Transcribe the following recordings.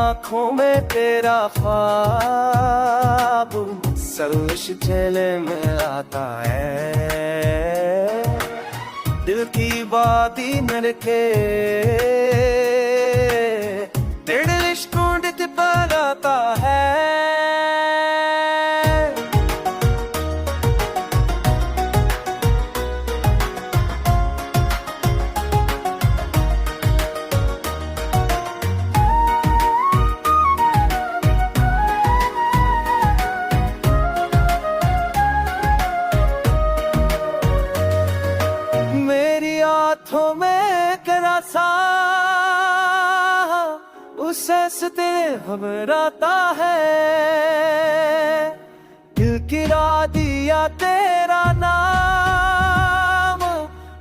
आँखों में तेरा ख्वाब सर्वश झेले में आता है। दिल की बाती नरके तेरे लिश्कोंडित पर आता है। हाथों में करा सा उससे तेरे घबराता है। दिल गिरा दिया तेरा नाम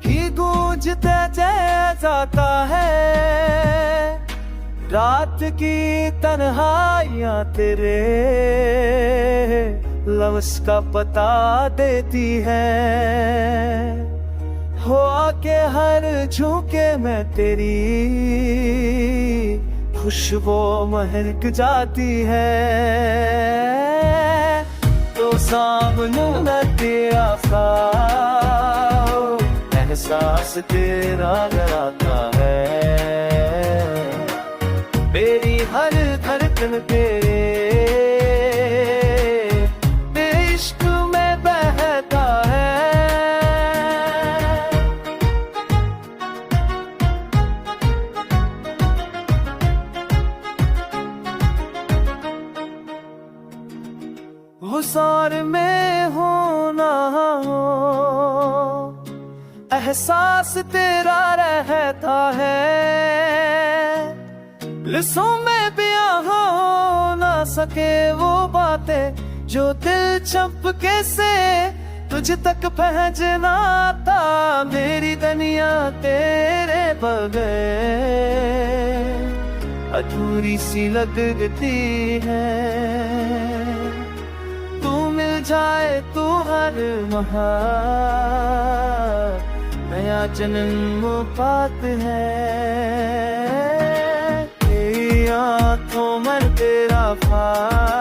ही गूंजते जाता है। रात की तन्हाइयां तेरे लफ्ज़ का पता देती है। हो आके हर झुके मैं तेरी खुशबू महक जाती है। तो सामने न तेरा एहसास तेरा डराता है। मेरी हर धड़कन तेरे इश्क में बहता है। गुसार में हो ना हो एहसास तेरा रहता है। लिस्सों में बयां हो ना सके वो बातें जो दिल चपके से तुझ तक पहुंचना था। मेरी दुनिया तेरे बगैर अधूरी सी लगती है। मिल जाए तू हर महा नया जन्म पात है। तेरी आँखों में तेरा ख्वाब